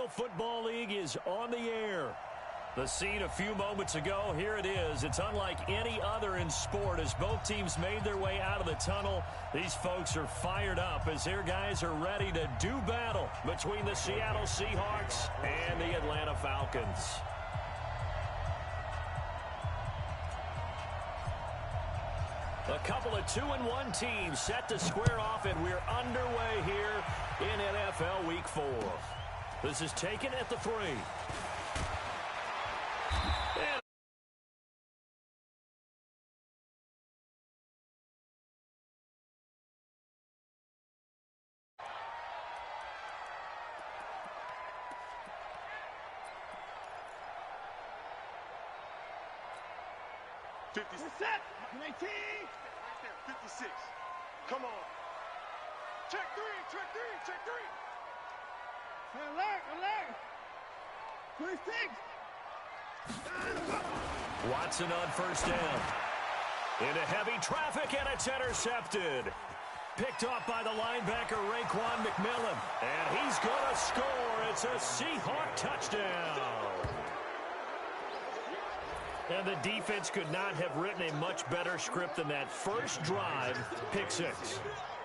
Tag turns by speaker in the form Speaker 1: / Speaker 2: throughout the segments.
Speaker 1: National Football League is on the air. The scene a few moments ago, here it is. It's unlike any other in sport as both teams made their way out of the tunnel. These folks are fired up as their guys are ready to do battle between the Seattle Seahawks and the Atlanta Falcons. A couple of 2-1 teams set to square off, and we're underway here in NFL Week 4. This is taken at the 3. And
Speaker 2: 50. Set. 19. Right there. 56. Come on. Check 3. Check 3. Check 3. Alert. 26.
Speaker 1: Watson on first down. Into heavy traffic, and it's intercepted. Picked off by the linebacker, Raekwon McMillan. And he's going to score. It's a Seahawk touchdown. And the defense could not have written a much better script than that first drive, pick 6.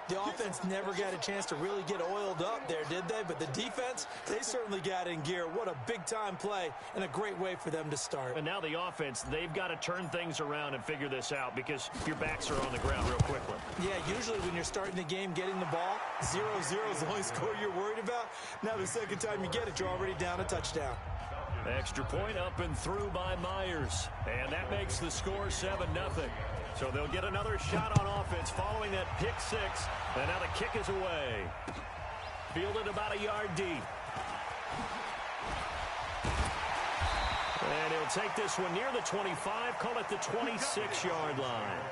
Speaker 3: The offense never got a chance to really get oiled up there, did they? But the defense, they certainly got in gear. What a big-time play and a great way for them to start.
Speaker 1: And now the offense, they've got to turn things around and figure this out because your backs are on the ground real quickly.
Speaker 3: Yeah, usually when you're starting the game getting the ball, 0-0 is the only score you're worried about. Now the second time you get it, you're already down a touchdown.
Speaker 1: Extra point up and through by Myers. And that makes the score 7-0. So they'll get another shot on offense following that pick 6. And now the kick is away. Fielded about a yard deep. And he'll take this one near the 25, call it the 26-yard line.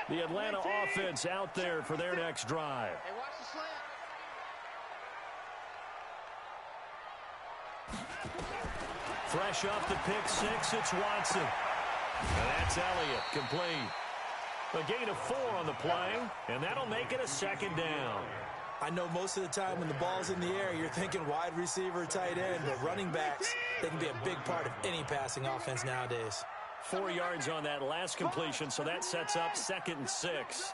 Speaker 1: The Atlanta offense out there for their next drive.
Speaker 2: Hey, watch the slant.
Speaker 1: Fresh off the pick 6, it's Watson. And that's Elliott, complete. A gain of 4 on the play, and that'll make it a second down.
Speaker 3: I know most of the time when the ball's in the air, you're thinking wide receiver, tight end, but running backs, they can be a big part of any passing offense nowadays.
Speaker 1: 4 yards on that last completion, so that sets up 2nd and 6.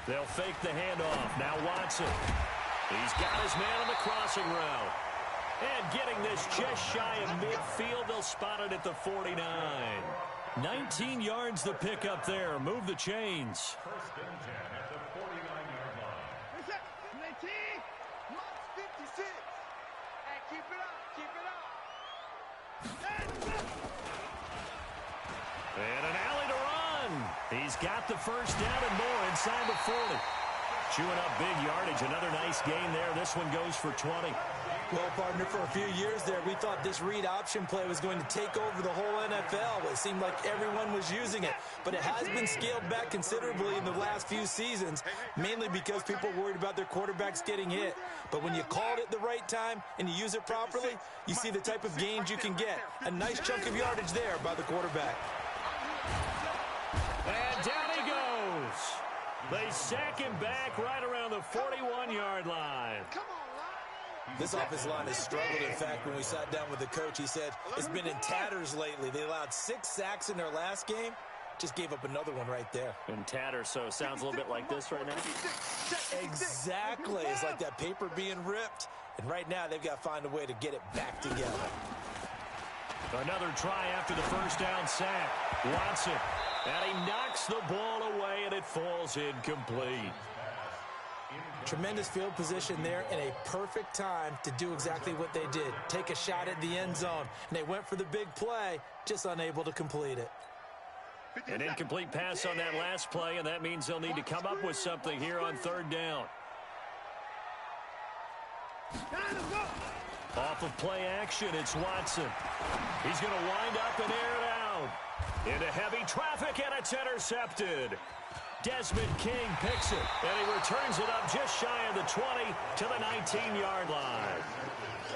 Speaker 1: They'll fake the handoff. Now Watson. He's got his man on the crossing route. And getting this just shy of midfield, they'll spot it at the 49. 19 yards the pick up there. Move the chains.
Speaker 2: First and 10 at the 49-yard line. 19. 56. Hey, keep it up. Keep it up.
Speaker 1: And an alley to run. He's got the first down and more inside the 40. Chewing up big yardage. Another nice gain there. This one goes for 20.
Speaker 3: Well, partner, for a few years there, we thought this read option play was going to take over the whole NFL. It seemed like everyone was using it. But it has been scaled back considerably in the last few seasons, mainly because people are worried about their quarterbacks getting hit. But when you called it the right time and you use it properly, you see the type of gains you can get. A nice chunk of yardage there by the quarterback.
Speaker 1: And down he goes. They sack him back right around the 41-yard line.
Speaker 3: This offensive line has struggled. In fact, when we sat down with the coach, he said it's been in tatters lately. They allowed 6 sacks in their last game. Just gave up another one right there.
Speaker 1: In tatters, so it sounds a little bit like this right now.
Speaker 3: Exactly. It's like that paper being ripped. And right now, they've got to find a way to get it back together.
Speaker 1: Another try after the first down sack. Watson. And he knocks the ball away, and it falls incomplete.
Speaker 3: Tremendous field position there and a perfect time to do exactly what they did. Take a shot at the end zone. And they went for the big play, just unable to complete it.
Speaker 1: An incomplete pass on that last play, and that means they'll need to come up with something here on 3rd down. Off of play action, it's Watson. He's going to wind up and air it out. Into heavy traffic, and it's intercepted. Desmond King picks it, and he returns it up just shy of the 20 to the 19-yard line.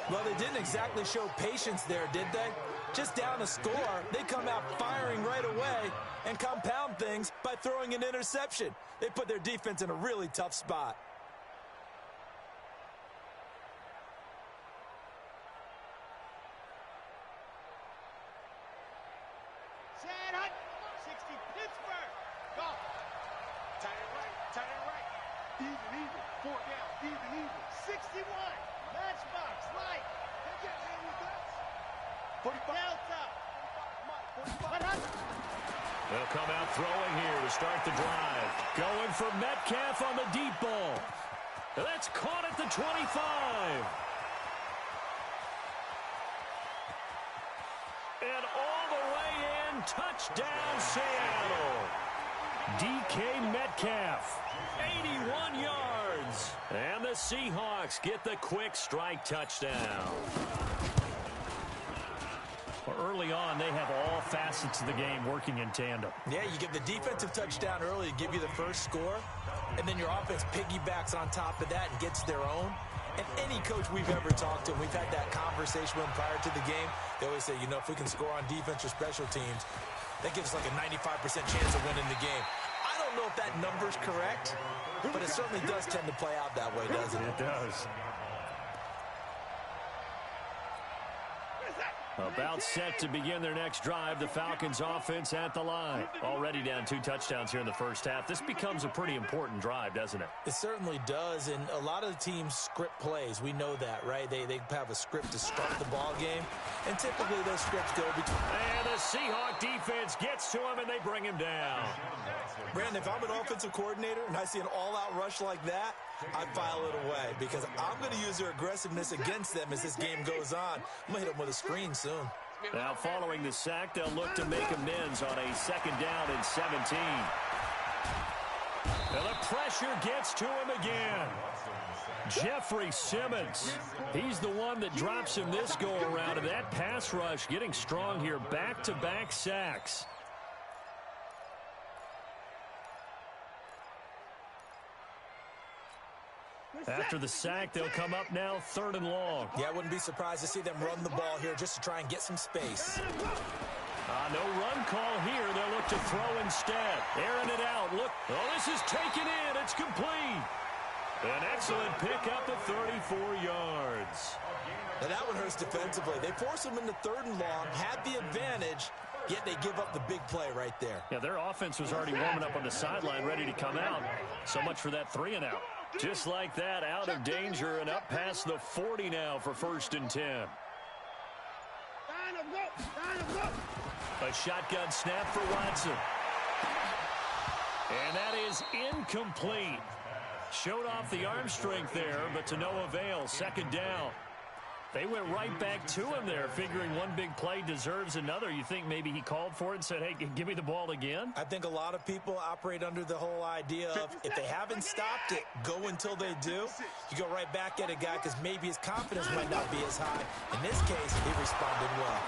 Speaker 3: Well, they didn't exactly show patience there, did they? Just down a score, they come out firing right away and compound things by throwing an interception. They put their defense in a really tough spot.
Speaker 2: Set up. 60 Pittsburgh. Go. Tight and right. Even. 4 down. Even. 61. Matchbox. Light. They get in with us. 45. Delta. 45.
Speaker 1: They'll come out throwing here to start the drive. Going for Metcalf on the deep ball. That's caught at the 25. And all the way in, touchdown Seattle. DK Metcalf, 81 yards. And the Seahawks get the quick strike touchdown. Well, early on, they have all facets of the game working in tandem.
Speaker 3: Yeah, you give the defensive touchdown early to give you the first score, and then your offense piggybacks on top of that and gets their own. And any coach we've ever talked to, and we've had that conversation with them prior to the game, they always say, you know, if we can score on defense or special teams, that gives us like a 95% chance of winning the game. I don't know if that number's correct, but it certainly does tend to play out that way, doesn't it?
Speaker 1: It does. About set to begin their next drive. The Falcons offense at the line. Already down 2 touchdowns here in the first half. This becomes a pretty important drive, doesn't it?
Speaker 3: It certainly does, and a lot of the teams script plays. We know that, right? They have a script to start the ball game, and typically those scripts go between.
Speaker 1: And the Seahawk defense gets to him, and they bring him down.
Speaker 3: Brandon, if I'm an offensive coordinator and I see an all-out rush like that, I file it away because I'm going to use their aggressiveness against them as this game goes on. I'm going to hit them with a screen soon.
Speaker 1: Now, following the sack, they'll look to make amends on a 2nd down and 17. Now the pressure gets to him again. Jeffrey Simmons. He's the one that drops him this go-around, and that pass rush getting strong here. Back-to-back sacks. After the sack, they'll come up now 3rd and long.
Speaker 3: Yeah, I wouldn't be surprised to see them run the ball here just to try and get some space.
Speaker 1: No run call here. They'll look to throw instead. Airing it out. Look. Oh, this is taken in. It's complete. An excellent pickup of 34 yards.
Speaker 3: Now that one hurts defensively. They force them into 3rd and long, had the advantage, yet they give up the big play right there.
Speaker 1: Yeah, their offense was already warming up on the sideline, ready to come out. So much for that 3 and out. Just like that, out of danger and up past the 40 now for 1st and 10. A shotgun snap for Watson. And that is incomplete. Showed off the arm strength there, but to no avail. 2nd down. They went right back to him there, figuring one big play deserves another. You think maybe he called for it and said, hey, give me the ball again?
Speaker 3: I think a lot of people operate under the whole idea of if they haven't stopped it, go until they do. You go right back at a guy because maybe his confidence might not be as high. In this case, he responded well.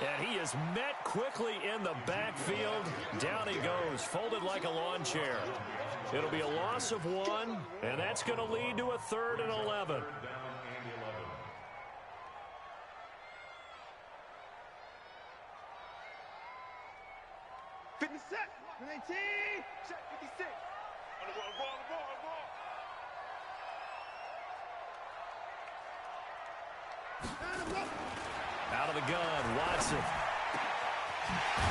Speaker 1: And he is met quickly in the backfield. Down he goes, folded like a lawn chair. It'll be a loss of 1, and that's going to lead to a 3rd and 11.
Speaker 2: Fitness set. 19. Set 56. On the ball.
Speaker 1: Out of the gun, Watson.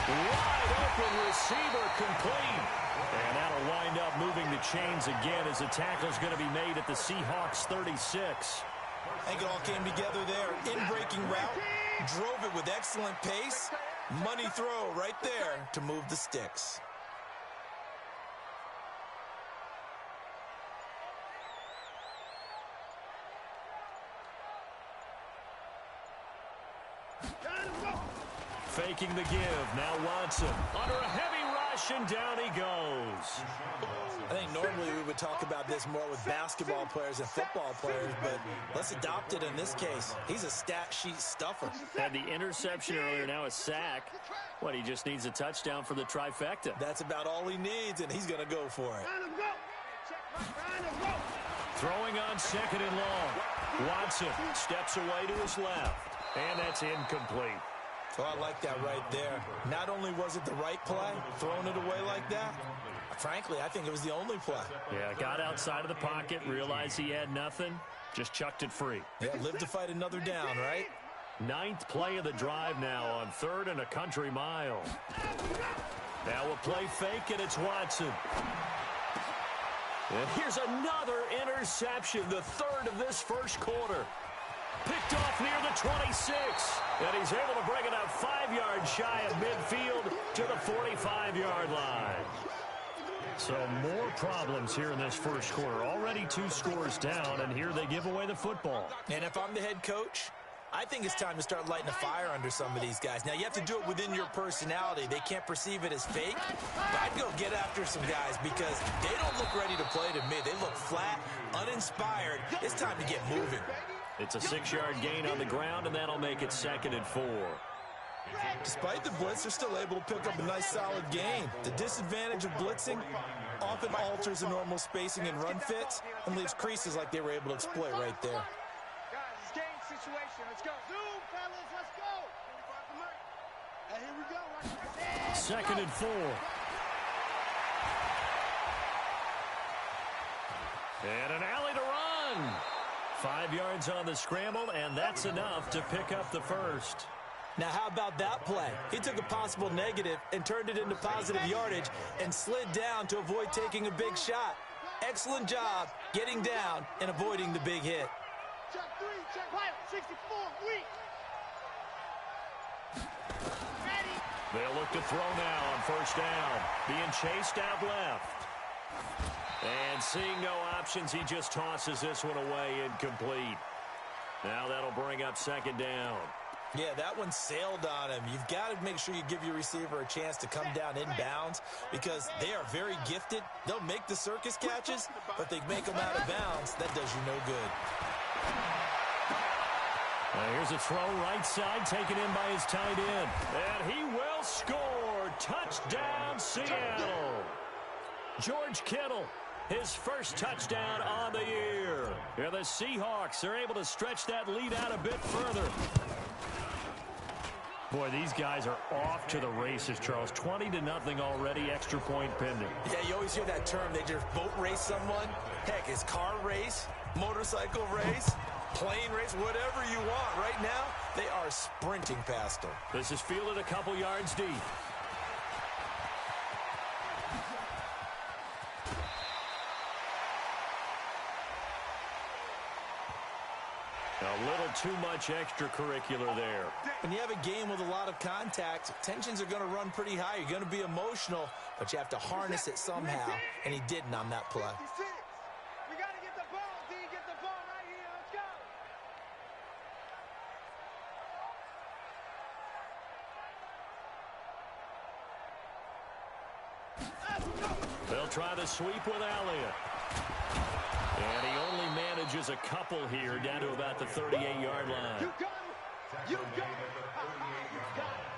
Speaker 1: Wide open receiver complete. And that'll wind up moving the chains again as the tackle's going to be made at the Seahawks 36.
Speaker 3: I think it all came together there. In-breaking route, drove it with excellent pace. Money throw right there to move the sticks.
Speaker 1: Faking the give. Now Watson under a heavy rush, and down he goes.
Speaker 3: I think normally we would talk about this more with basketball players and football players, but let's adopt it in this case. He's a stat sheet stuffer.
Speaker 1: Had the interception earlier, now a sack. What, he just needs a touchdown for the trifecta.
Speaker 3: That's about all he needs, and he's going to go for it.
Speaker 1: Throwing on second and long. Watson steps away to his left. And that's incomplete.
Speaker 3: Oh, I like that right there. Not only was it the right play, throwing it away like that, frankly, I think it was the only play.
Speaker 1: Yeah, got outside of the pocket, realized he had nothing, just chucked it free.
Speaker 3: Yeah, live to fight another down, right?
Speaker 1: 9th play of the drive now on 3rd and a country mile. Now a play fake, and it's Watson. And here's another interception, the 3rd of this first quarter. Picked off near the 26, and he's able to bring it out 5 yards shy of midfield to the 45-yard line. So more problems here in this first quarter. Already 2 scores down, and here they give away the football.
Speaker 3: And if I'm the head coach, I think it's time to start lighting a fire under some of these guys. Now, you have to do it within your personality. They can't perceive it as fake. But I'd go get after some guys because they don't look ready to play to me. They look flat, uninspired. It's time to get moving.
Speaker 1: It's a 6-yard gain on the ground, and that'll make it 2nd and 4.
Speaker 3: Despite the blitz, they're still able to pick up a nice, solid gain. The disadvantage of blitzing often alters the normal spacing and run fits and leaves creases like they were able to exploit right there.
Speaker 2: Guys, it's game situation. Let's go. Zoom, fellas, let's go. Hey, here we go.
Speaker 1: 2nd and 4. And an alley to run. 5 yards on the scramble, and that's enough to pick up the first.
Speaker 3: Now, how about that play? He took a possible negative and turned it into positive yardage and slid down to avoid taking a big shot. Excellent job getting down and avoiding the big hit.
Speaker 2: Check 3, check 5, 64, weak. Ready.
Speaker 1: They'll look to throw now on 1st down. Being chased out left. And seeing no options, he just tosses this one away, incomplete. Now that'll bring up 2nd down.
Speaker 3: Yeah, that one sailed on him. You've got to make sure you give your receiver a chance to come down inbounds because they are very gifted. They'll make the circus catches, but they make them out of bounds. That does you no good.
Speaker 1: Here's a throw right side taken in by his tight end. And he will score. Touchdown, Seattle. George Kittle, his first touchdown on the year. And the Seahawks are able to stretch that lead out a bit further. Boy, these guys are off to the races, Charles. 20-0 already, extra point pending.
Speaker 3: Yeah, you always hear that term. They just boat race someone. Heck, it's car race, motorcycle race, plane race, whatever you want. Right now, they are sprinting past them.
Speaker 1: This is fielded a couple yards deep. A little too much extracurricular there.
Speaker 3: When you have a game with a lot of contact, tensions are going to run pretty high. You're going to be emotional, but you have to harness it somehow, and he didn't on that play.
Speaker 2: We got to get the ball, D. Get the ball right here. Let's go.
Speaker 1: They'll try the sweep with Elliott. And he only manages a couple here down to about the 38-yard line.
Speaker 2: You got it. You got it. You got it.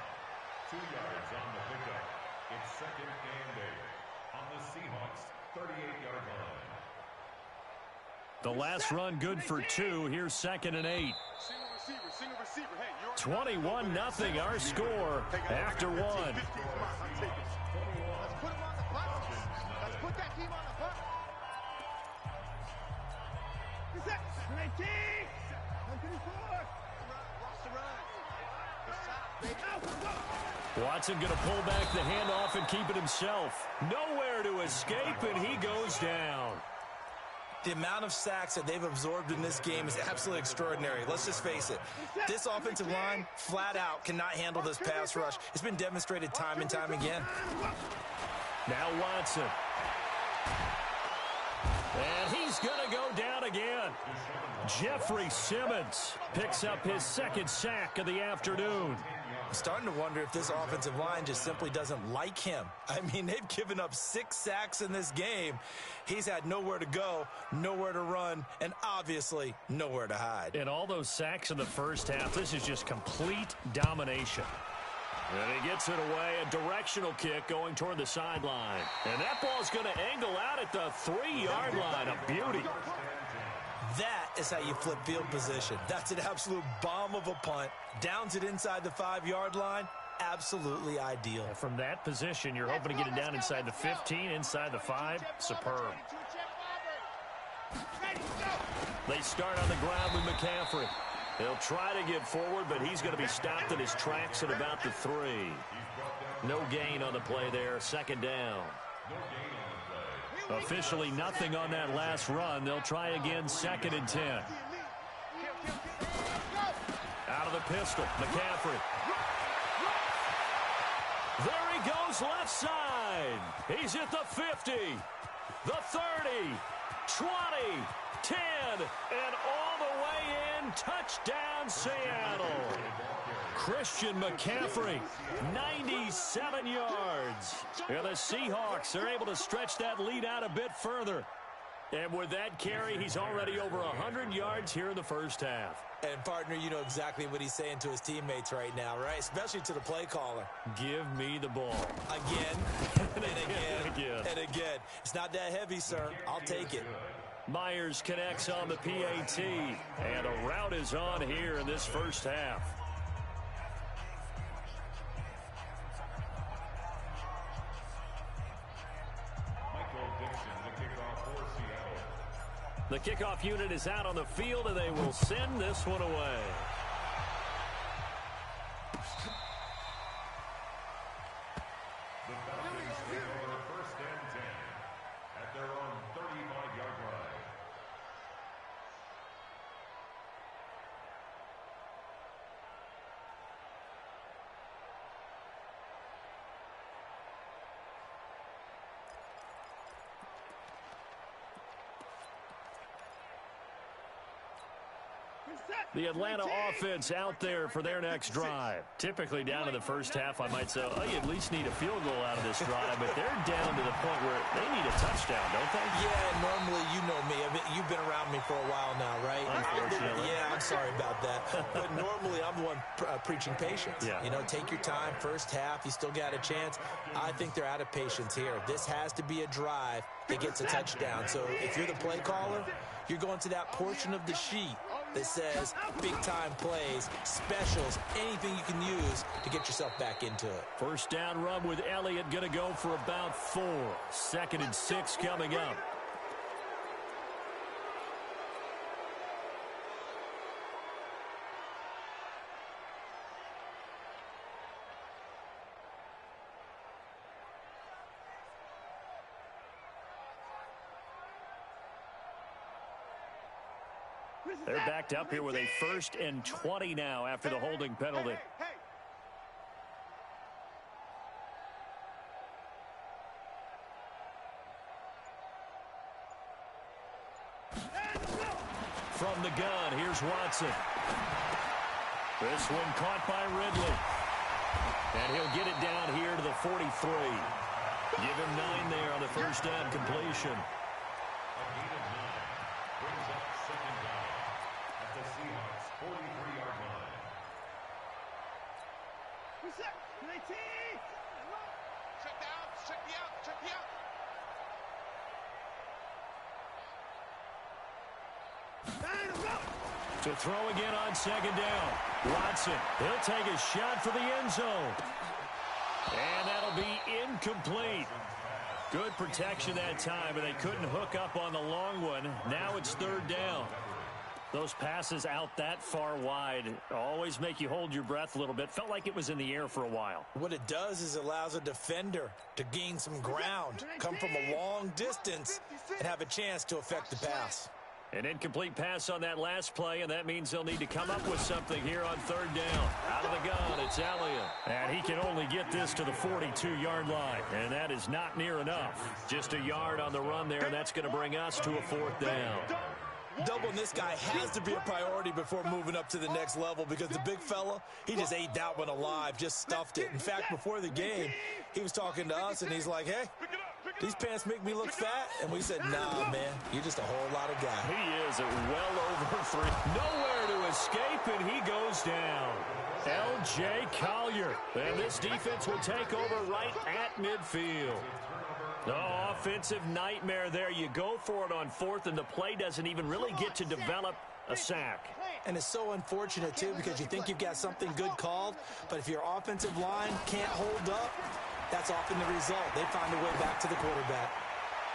Speaker 4: 2 yards on the pickup. It's 2nd and 8 on the Seahawks' 38-yard line.
Speaker 1: The last run good for 2. Here's 2nd and 8.
Speaker 2: Single receiver. Hey,
Speaker 1: 21-0 our score after 1.
Speaker 2: Let's put him on the bus. Let's put that team on the bus.
Speaker 1: Watson going to pull back the handoff and keep it himself. Nowhere to escape, and he goes down.
Speaker 3: The amount of sacks that they've absorbed in this game is absolutely extraordinary. Let's just face it. This offensive line, flat out, cannot handle this pass rush. It's been demonstrated time and time again.
Speaker 1: Now Watson. And he's going to go down again. Jeffrey Simmons picks up his 2nd sack of the afternoon.
Speaker 3: I'm starting to wonder if this offensive line just simply doesn't like him. I mean, they've given up 6 sacks in this game. He's had nowhere to go, nowhere to run, and obviously nowhere to hide.
Speaker 1: And all those sacks in the first half, this is just complete domination. And he gets it away, a directional kick going toward the sideline. And that ball's going to angle out at the 3-yard line, a beauty.
Speaker 3: That is how you flip field position. That's an absolute bomb of a punt. Downs it inside the 5-yard line. Absolutely ideal.
Speaker 1: And from that position, you're hoping to get it down inside the 15, inside the 5. Superb. They start on the ground with McCaffrey. He'll try to get forward, but he's going to be stopped in his tracks at about the 3. No gain on the play there. Second down. Officially nothing on that last run. They'll try again, 2nd and 10. Out of the pistol, McCaffrey. There he goes, left side. He's at the 50, the 30, 20, 10, and all the way in. Touchdown, Seattle. Christian McCaffrey, 97 yards. And the Seahawks are able to stretch that lead out a bit further. And with that carry, he's already over 100 yards here in the first half.
Speaker 3: And, partner, you know exactly what he's saying to his teammates right now, right? Especially to the play caller.
Speaker 1: Give me the ball.
Speaker 3: Again, and again, and again. It's not that heavy, sir. I'll take it.
Speaker 1: Myers connects on the PAT. And a rout is on here in this first half. The kickoff unit is out on the field, and they will send this one away.
Speaker 4: The Falcons take over 1st and 10 at their own 35-yard line.
Speaker 1: The Atlanta offense out there for their next drive. Typically down to the first half, I might say, oh, you at least need a field goal out of this drive, but they're down to the point where they need a touchdown, don't they?
Speaker 3: Yeah, normally, you know me. I mean, you've been around me for a while now, right?
Speaker 1: Unfortunately.
Speaker 3: Yeah, I'm sorry about that. But normally, I'm the one preaching patience.
Speaker 1: Yeah.
Speaker 3: You know, take your time. First half, you still got a chance. I think they're out of patience here. This has to be a drive that gets a touchdown. So if you're the play caller, you're going to that portion of the sheet that says big-time plays, specials, anything you can use to get yourself back into it.
Speaker 1: First down run with Elliott going to go for about 4. 2nd and 6 coming up. They're backed up here with a 1st and 20 now after the holding penalty. From the gun, here's Watson. This one caught by Ridley. And he'll get it down here to the 43. Give him 9 there on the first down completion. To throw again on 2nd down. Watson, he'll take a shot for the end zone. And that'll be incomplete. Good protection that time, but they couldn't hook up on the long one. Now it's 3rd down. Those passes out that far wide always make you hold your breath a little bit. Felt like it was in the air for a while.
Speaker 3: What it does is it allows a defender to gain some ground, come from a long distance, and have a chance to affect the pass.
Speaker 1: An incomplete pass on that last play, and that means they'll need to come up with something here on 3rd down. Out of the gun, it's Elliott. And he can only get this to the 42-yard line, and that is not near enough. Just a yard on the run there, and that's going to bring us to a 4th down.
Speaker 3: Doubling this guy has to be a priority before moving up to the next level, because the big fella, he just ate that one alive, just stuffed it. In fact, before the game, he was talking to us, and he's like, hey, these pants make me look fat. And we said, nah, man, you're just a whole lot of guy.
Speaker 1: He is at well over 3. Nowhere to escape, and he goes down. L.J. Collier. And this defense will take over right at midfield. Oh, offensive nightmare there. You go for it on fourth, and the play doesn't even really get to develop a sack.
Speaker 3: And it's so unfortunate, too, because you think you've got something good called, but if your offensive line can't hold up, that's often the result. They find a way back to the quarterback.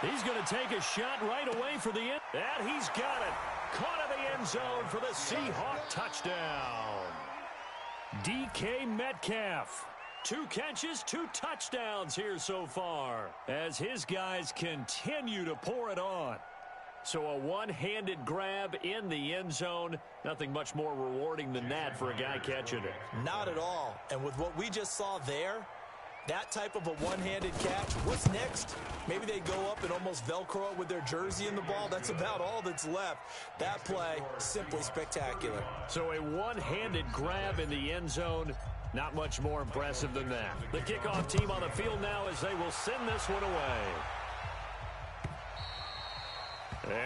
Speaker 1: He's going to take a shot right away for the end. And he's got it. Caught in the end zone for the Seahawk touchdown. DK Metcalf. 2 catches, 2 touchdowns here so far as his guys continue to pour it on. So a one-handed grab in the end zone. Nothing much more rewarding than that for a guy catching it.
Speaker 3: Not at all. And with what we just saw there, that type of a one-handed catch, what's next? Maybe they go up and almost Velcro it with their jersey in the ball. That's about all that's left. That play, simply spectacular.
Speaker 1: So a one-handed grab in the end zone. Not much more impressive than that. The kickoff team on the field now as they will send this one away.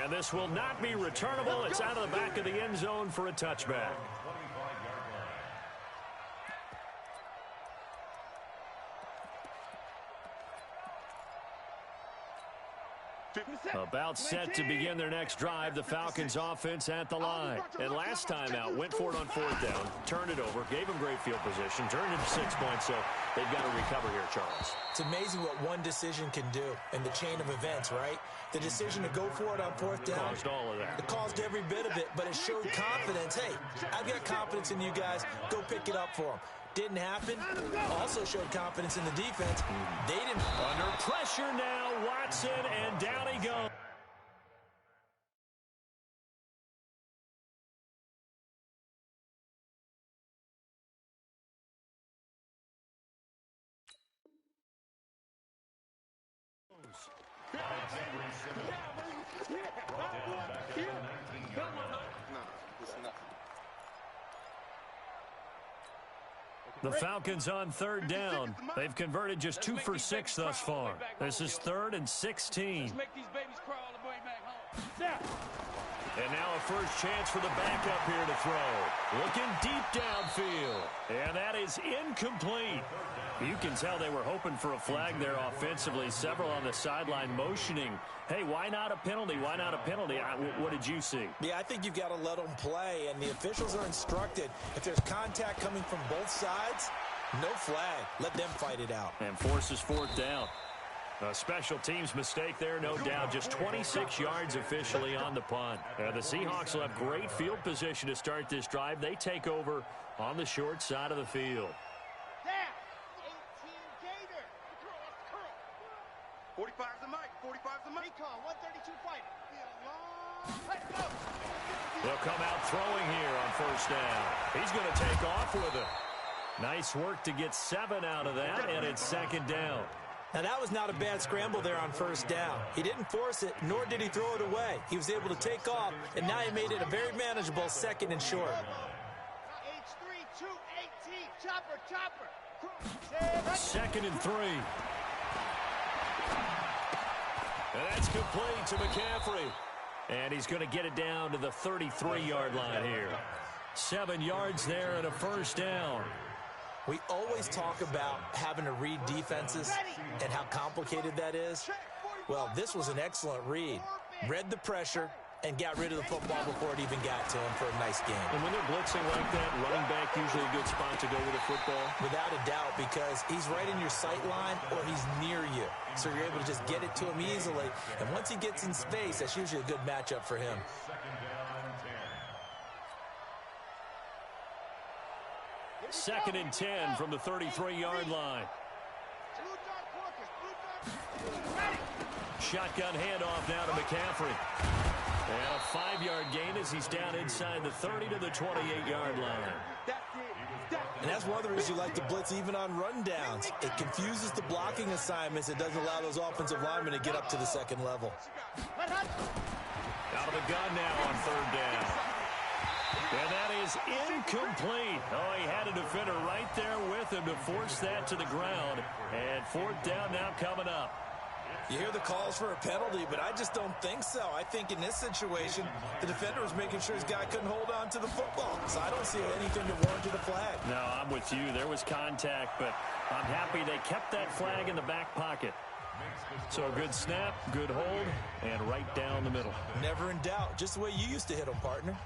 Speaker 1: And this will not be returnable. It's out of the back of the end zone for a touchback. About set to begin their next drive, the Falcons offense at the line. And last time out, went for it on fourth down, turned it over, gave them great field position, turned it to 6 points, so they've got to recover here, Charles.
Speaker 3: It's amazing what one decision can do in the chain of events, right? The decision to go for it on fourth down.
Speaker 1: Caused all of that.
Speaker 3: It caused every bit of it, but it showed confidence. Hey, I've got confidence in you guys. Go pick it up for them. Didn't happen. Also showed confidence in the defense. They didn't.
Speaker 1: Under pressure now, Watson, and down he goes. The Falcons on third down. They've converted just 2 for 6 thus far. This is 3rd and 16. And now a first chance for the backup here to throw. Looking deep downfield. And that is incomplete. You can tell they were hoping for a flag there offensively. Several on the sideline motioning. Hey, why not a penalty? Why not a penalty? What did you see?
Speaker 3: Yeah, I think you've got to let them play, and the officials are instructed. If there's contact coming from both sides, no flag. Let them fight it out.
Speaker 1: And forces fourth down. A special teams mistake there, no doubt. Just 26 yards officially on the punt. The Seahawks will have great field position to start this drive. They take over on the short side of the field.
Speaker 2: 45's the mic. 45's the mic. 132 fight.
Speaker 1: They'll come out throwing here on first down. He's going to take off with it. Nice work to get 7 out of that, and it's second down.
Speaker 3: Now, that was not a bad scramble there on first down. He didn't force it, nor did he throw it away. He was able to take off, and now he made it a very manageable 2nd and short.
Speaker 2: H3, 218, chopper.
Speaker 1: 2nd and 3. And that's complete to McCaffrey. And he's going to get it down to the 33-yard line here. 7 yards there and a first down.
Speaker 3: We always talk about having to read defenses and how complicated that is. Well, this was an excellent read. Read the pressure and got rid of the football before it even got to him for a nice game.
Speaker 1: And when they're blitzing like that, running back usually a good spot to go with the football?
Speaker 3: Without a doubt, because he's right in your sight line or he's near you. So you're able to just get it to him easily. And once he gets in space, that's usually a good matchup for him.
Speaker 1: Second and 10 from the 33-yard line. Shotgun handoff now to McCaffrey. And a 5-yard gain as he's down inside the 30 to the 28-yard line.
Speaker 3: And that's one of the reasons you like to blitz even on rundowns. It confuses the blocking assignments. It doesn't allow those offensive linemen to get up to the second level.
Speaker 1: Out of the gun now on third down. And that is incomplete. Oh, he had a defender right there with him to force that to the ground. And fourth down now coming up.
Speaker 3: You hear the calls for a penalty, but I just don't think so. I think in this situation, the defender was making sure his guy couldn't hold on to the football. So I don't see anything to warrant a flag.
Speaker 1: No, I'm with you. There was contact, but I'm happy they kept that flag in the back pocket. So a good snap, good hold, and right down the middle.
Speaker 3: Never in doubt. Just the way you used to hit them, partner.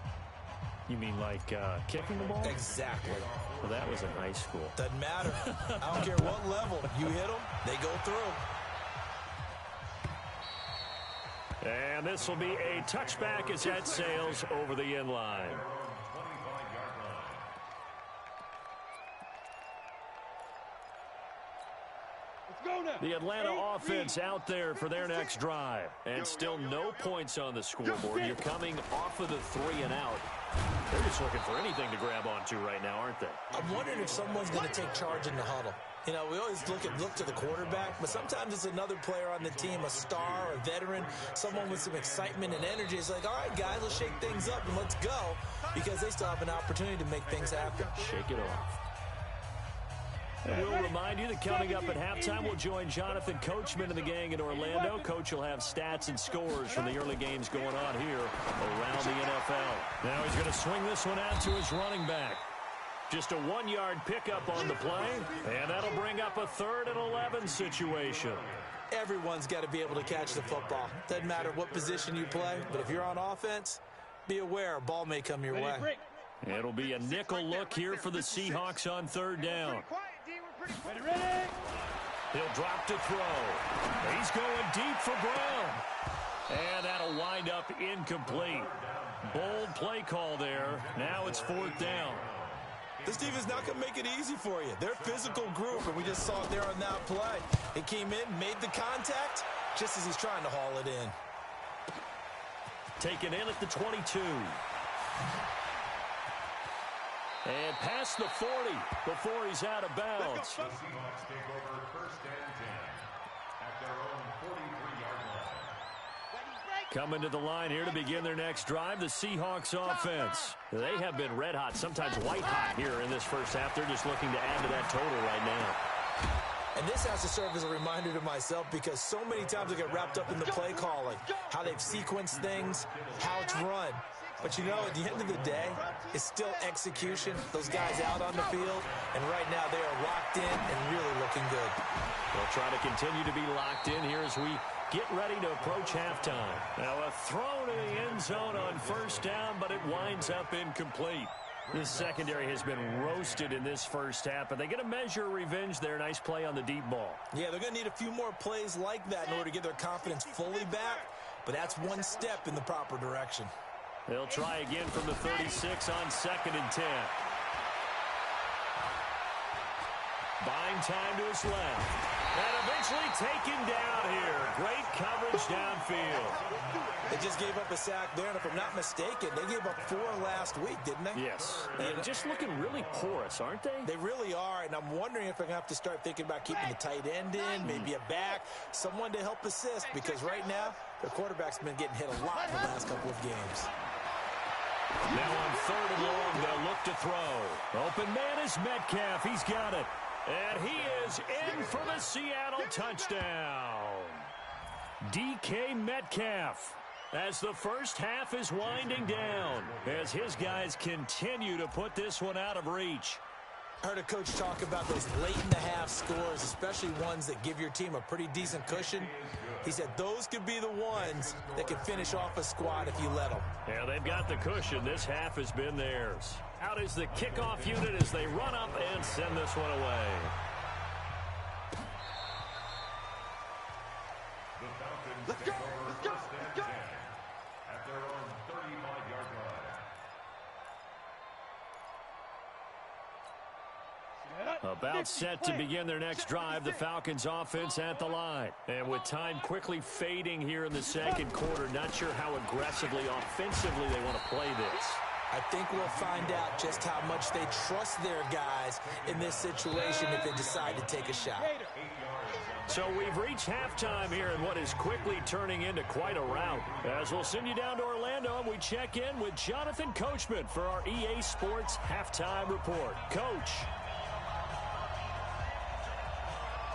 Speaker 1: You mean like kicking the ball?
Speaker 3: Exactly.
Speaker 1: Well, that was in high school.
Speaker 3: Doesn't matter. I don't care what level. You hit them, they go through.
Speaker 1: And this will be a touchback as that sails over the end line. The Atlanta offense out there for their next drive. And still no points on the scoreboard. You're coming off of the 3 and out. They're just looking for anything to grab onto right now, aren't they?
Speaker 3: I'm wondering if someone's going to take charge in the huddle. You know, we always look to the quarterback, but sometimes it's another player on the team, a star, a veteran, someone with some excitement and energy. It's like, all right, guys, let's shake things up and let's go, because they still have an opportunity to make things happen.
Speaker 1: Shake it off. And we'll remind you that coming up at halftime, we'll join Jonathan Coachman and the gang in Orlando. Coach will have stats and scores from the early games going on here around the NFL. Now he's going to swing this one out to his running back. Just a 1-yard pickup on the play, and that'll bring up a 3rd and 11 situation.
Speaker 3: Everyone's got to be able to catch the football. Doesn't matter what position you play, but if you're on offense, be aware a ball may come your way.
Speaker 1: It'll be a nickel look here for the Seahawks on 3rd down. He'll drop to throw. He's going deep for Brown. And that'll wind up incomplete. Bold play call there. Now it's 4th down.
Speaker 3: This defense not going to make it easy for you. They're a physical group, and we just saw it there on that play. He came in, made the contact, just as he's trying to haul it in.
Speaker 1: Taken in at the 22. And past the 40 before he's out of bounds.
Speaker 4: The Seahawks take over 1st and 10 at their own 43-yard line.
Speaker 1: Coming to the line here to begin their next drive, the Seahawks offense. They have been red hot, sometimes white hot here in this first half. They're just looking to add to that total right now.
Speaker 3: And this has to serve as a reminder to myself, because so many times I get wrapped up in the play calling, how they've sequenced things, how it's run. But, you know, at the end of the day, it's still execution. Those guys out on the field, and right now they are locked in and really looking good.
Speaker 1: They'll try to continue to be locked in here as we get ready to approach halftime. Now a throw to the end zone on 1st down, but it winds up incomplete. This secondary has been roasted in this first half, but they get a measure of revenge there. Nice play on the deep ball.
Speaker 3: Yeah, they're going to need a few more plays like that in order to get their confidence fully back, but that's one step in the proper direction.
Speaker 1: They'll try again from the 36 on 2nd and 10. Buying time to his left. And eventually taken down here. Great coverage downfield.
Speaker 3: They just gave up a sack there, and if I'm not mistaken, they gave up 4 last week, didn't they?
Speaker 1: Yes. And just looking really porous, aren't they?
Speaker 3: They really are, and I'm wondering if they're going to have to start thinking about keeping the tight end in, maybe a back, someone to help assist, because right now, their quarterback's been getting hit a lot in the last couple of games.
Speaker 1: Now on 3rd and long, they'll look to throw. Open man is Metcalf. He's got it. And he is in for the Seattle touchdown. DK Metcalf, as the first half is winding down, as his guys continue to put this one out of reach.
Speaker 3: I heard a coach talk about those late-in-the-half scores, especially ones that give your team a pretty decent cushion. He said those could be the ones that can finish off a squad if you let them.
Speaker 1: Yeah, they've got the cushion. This half has been theirs. Out is the kickoff unit as they run up and send this one away.
Speaker 4: The Falcons take over 1st and 10 at their own 35-yard line.
Speaker 1: About set to begin their next drive, the Falcons offense at the line. And with time quickly fading here in the 2nd quarter, not sure how aggressively, offensively they want to play this.
Speaker 3: I think we'll find out just how much they trust their guys in this situation if they decide to take a shot.
Speaker 1: So we've reached halftime here in what is quickly turning into quite a rout. As we'll send you down to Orlando and we check in with Jonathan Coachman for our EA Sports Halftime Report. Coach.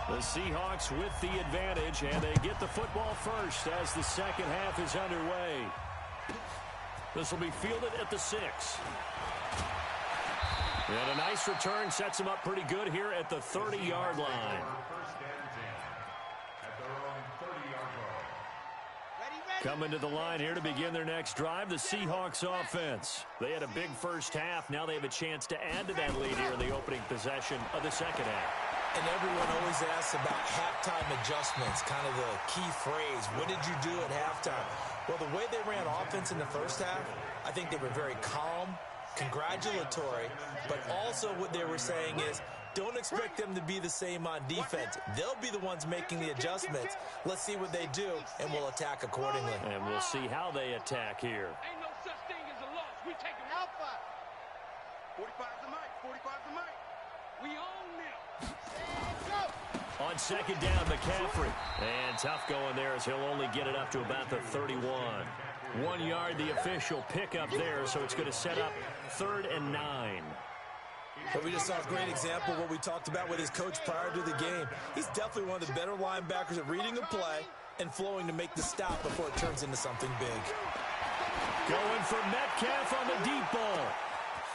Speaker 1: The Seahawks with the advantage, and they get the football first as the second half is underway. This will be fielded at the 6. And a nice return sets them up pretty good here at the 30-yard line.
Speaker 4: 1st and 10 at their own
Speaker 1: Coming to the line here to begin their next drive, the Seahawks offense. They had a big first half. Now they have a chance to add to that lead here in the opening possession of the second half.
Speaker 3: And everyone always asks about halftime adjustments, kind of the key phrase. What did you do at halftime? Well, the way they ran offense in the first half, I think they were very calm, congratulatory, but also what they were saying is, don't expect them to be the same on defense. They'll be the ones making the adjustments. Let's see what they do, and we'll attack accordingly.
Speaker 1: And we'll see how they attack here.
Speaker 2: Ain't no such thing as a loss. We take them alpha. 45's the mic. 45's the mic. We own them. Go.
Speaker 1: On second down, McCaffrey. And tough going there as he'll only get it up to about the 31. 1 yard, the official pickup there, so it's going to set up 3rd and 9.
Speaker 3: But we just saw a great example of what we talked about with his coach prior to the game. He's definitely one of the better linebackers at reading a play and flowing to make the stop before it turns into something big.
Speaker 1: Going for Metcalf on the deep ball.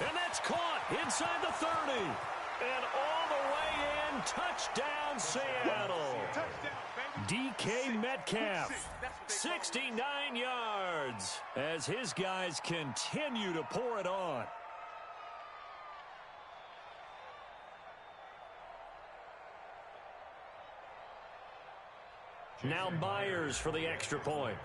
Speaker 1: And that's caught inside the 30. And all the way in, touchdown Seattle. DK Metcalf, 69 yards as his guys continue to pour it on. Now Myers for the extra point.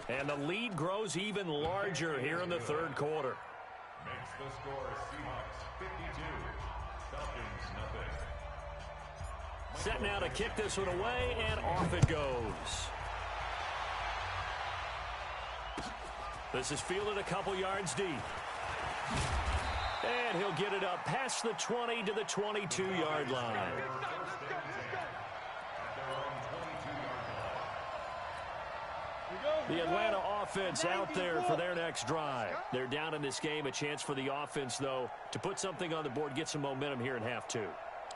Speaker 1: And the lead grows even larger here in the third quarter.
Speaker 4: Makes the score Seahawks 52, Falcons nothing.
Speaker 1: Set now to kick this one away, and off it goes. This is fielded a couple yards deep. And he'll get it up past the 20 to the 22-yard line. The Atlanta offense out there for their next drive. They're down in this game. A chance for the offense, though, to put something on the board, get some momentum here in half two.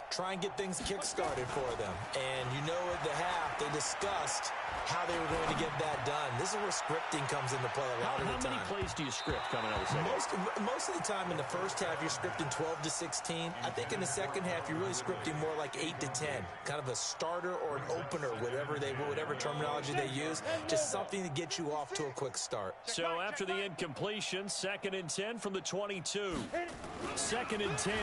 Speaker 3: Try and get things kick-started for them. And you know at the half, they discussed how they were going to get that done. This is where scripting comes into play a lot of the time.
Speaker 1: How many plays do you script coming out of the second?
Speaker 3: Most of the time in the first half, you're scripting 12 to 16. I think in the second half, you're really scripting more like 8 to 10. Kind of a starter or an opener, whatever terminology they use. Just something to get you off to a quick start.
Speaker 1: So after the incompletion, 2nd and 10 from the 22. 2nd and 10.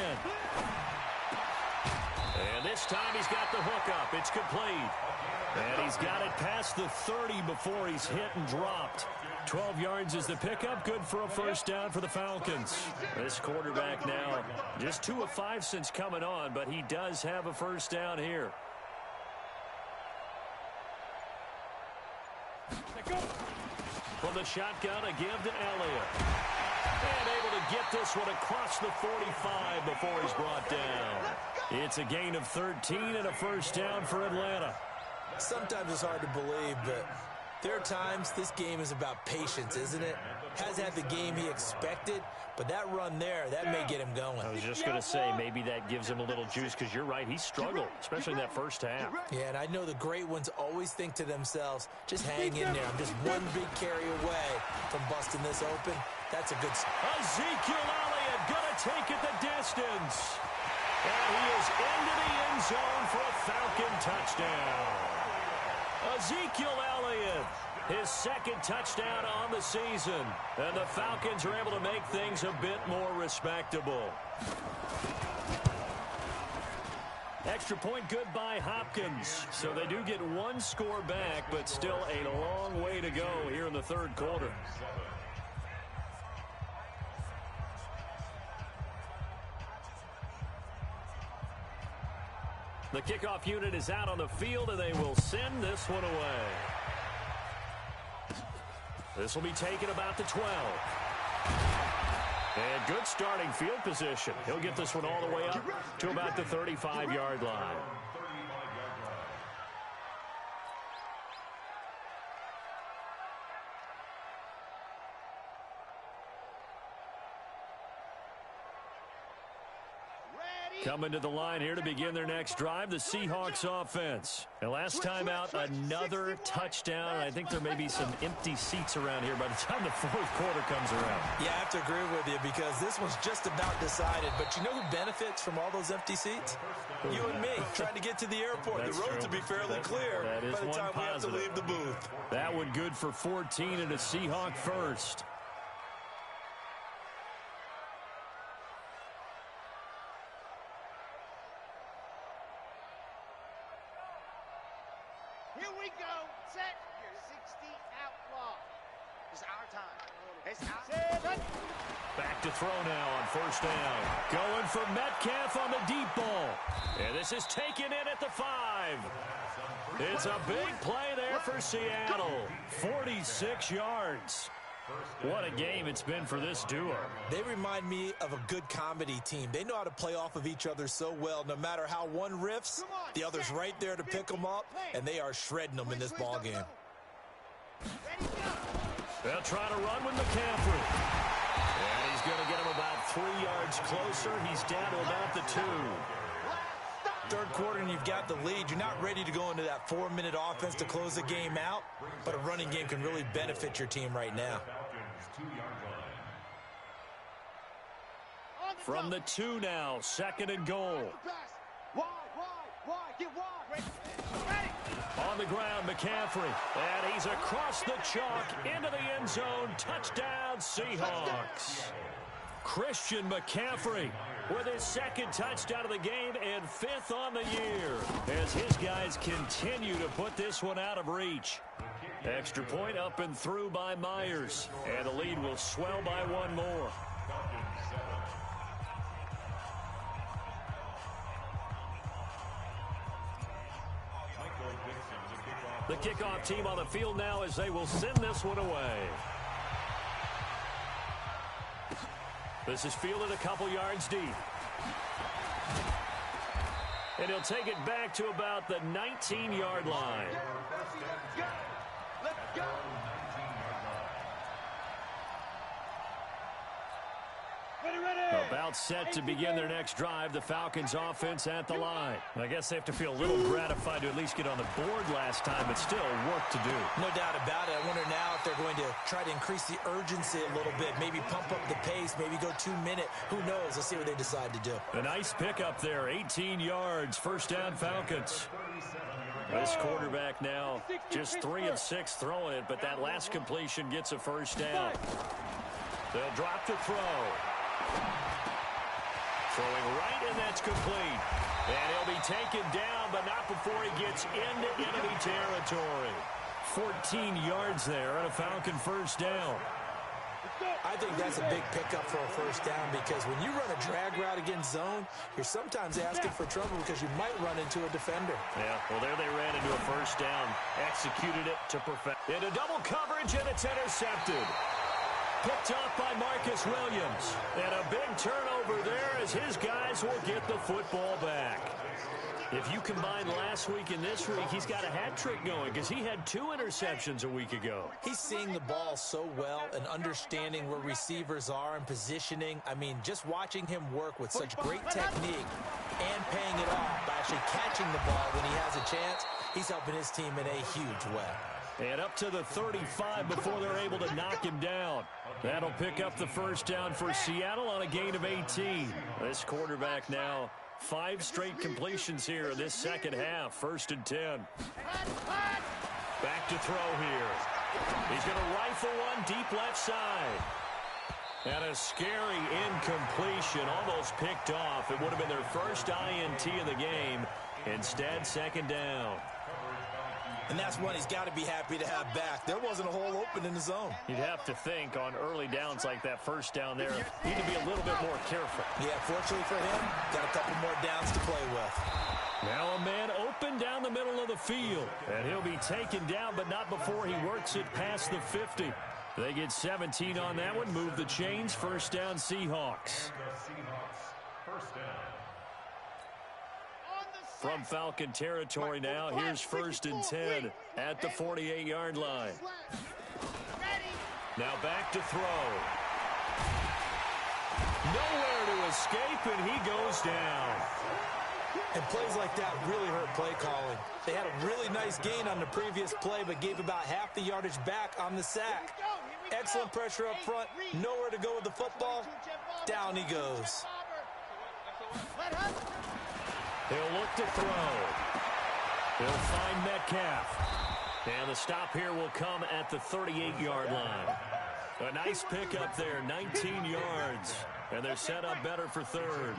Speaker 1: And this time he's got the hook up. It's complete. And he's got it past the 30 before he's hit and dropped. 12 yards is the pickup. Good for a first down for the Falcons. This quarterback now just 2 of 5 since coming on, but he does have a first down here. From the shotgun, a give to Elliott. And able to get this one across the 45 before he's brought down. It's a gain of 13 and a first down for Atlanta.
Speaker 3: Sometimes it's hard to believe, but there are times this game is about patience, isn't it? Has had the game he expected, but that run there, that may get him going.
Speaker 1: I was just going to say, maybe that gives him a little juice, because you're right, he struggled, especially in that first half.
Speaker 3: Yeah, and I know the great ones always think to themselves, just hang in there. I'm just one big carry away from busting this open. That's a good start.
Speaker 1: Ezekiel Elliott going to take it the distance. And he is into the end zone for a Falcon touchdown. Ezekiel Elliott, his 2nd touchdown on the season. And the Falcons are able to make things a bit more respectable. Extra point good by Hopkins. So they do get 1 score back, but still a long way to go here in the third quarter. The kickoff unit is out on the field, and they will send this one away. This will be taken about the 12. And good starting field position. He'll get this one all the way up to about the 35-yard line.
Speaker 2: Ready?
Speaker 1: Coming to the line here to begin their next drive, the Seahawks offense. And last time out, another touchdown. I think there may be some empty seats around here by the time the fourth quarter comes around.
Speaker 3: Yeah, I have to agree with you because this one's just about decided. But you know who benefits from all those empty seats? You and me, trying to get to the airport. The roads will be fairly clear by the time we have to leave the booth.
Speaker 1: That one good for 14 and a Seahawk first.
Speaker 2: Here we go. Set. Your 60 outlaw. It's our time. It's our time.
Speaker 1: Back to throw now on first down. Going for Metcalf on the deep ball. And this is taken in at the 5. It's a big play there for Seattle. 46 yards. What a game it's been for this duo.
Speaker 3: They remind me of a good comedy team. They know how to play off of each other so well. No matter how one riffs, the other's right there to pick them up, and they are shredding them in this ball game.
Speaker 1: They'll try to run with McCaffrey. And he's going to get him about 3 yards closer. He's down to about the 2.
Speaker 3: Third quarter and you've got the lead. You're not ready to go into that 4-minute offense to close the game out, but a running game can really benefit your team right now.
Speaker 1: From the 2 now, 2nd and goal. On the ground, McCaffrey. And he's across the chalk into the end zone. Touchdown, Seahawks. Christian McCaffrey with his 2nd touchdown of the game and 5th on the year as his guys continue to put this one out of reach. Extra point up and through by Myers, and the lead will swell by 1 more. The kickoff team on the field now as they will send this one away. This is fielded a couple yards deep. And he'll take it back to about the 19-yard line.
Speaker 2: Let's go.
Speaker 1: About set to begin their next drive, the Falcons offense at the line. I guess they have to feel a little gratified to at least get on the board last time, but still work to do.
Speaker 3: No doubt about it. I wonder now if they're going to try to increase the urgency a little bit, maybe pump up the pace, maybe go 2-minute. Who knows? Let's see what they decide to do.
Speaker 1: A nice pickup there, 18 yards, first down Falcons. This quarterback now just 3 of 6 throwing it, but that last completion gets a first down. They'll drop to throw. Throwing right, and that's complete. And he'll be taken down, but not before he gets into enemy territory. 14 yards there and a Falcon first down.
Speaker 3: I think that's a big pickup for a first down because when you run a drag route against zone, you're sometimes asking for trouble because you might run into a defender.
Speaker 1: Yeah, well, there they ran into a first down. Executed it to perfection. Into double coverage, and it's intercepted. Picked off by Marcus Williams. And a big turnover there as his guys will get the football back. If you combine last week and this week, he's got a hat trick going because he had 2 interceptions a week ago.
Speaker 3: He's seeing the ball so well and understanding where receivers are and positioning. I mean, just watching him work with such great technique and paying it off by actually catching the ball when he has a chance, he's helping his team in a huge way.
Speaker 1: And up to the 35 before they're able to knock him down. That'll pick up the first down for Seattle on a gain of 18. This quarterback now 5 straight completions here in this second half. 1st and 10. Back to throw here. He's going to rifle one deep left side. And a scary incompletion, almost picked off. It would have been their first INT of the game. Instead, 2nd down.
Speaker 3: And that's one he's got to be happy to have back. There wasn't a hole open in the zone.
Speaker 1: You'd have to think on early downs like that first down there, need to be a little bit more careful.
Speaker 3: Yeah, fortunately for him, got a couple more downs to play with.
Speaker 1: Now a man open down the middle of the field. And he'll be taken down, but not before he works it past the 50. They get 17 on that one, move the chains, first down Seahawks.
Speaker 4: First down.
Speaker 1: From Falcon territory now, here's 1st and 10 at the 48-yard line. Now back to throw. Nowhere to escape, and he goes down.
Speaker 3: And plays like that really hurt play calling. They had a really nice gain on the previous play, but gave about half the yardage back on the sack. Excellent pressure up front. Nowhere to go with the football. Down he goes.
Speaker 1: He'll look to throw. He'll find Metcalf. And the stop here will come at the 38-yard line. A nice pickup there, 19 yards. And they're set up better for third.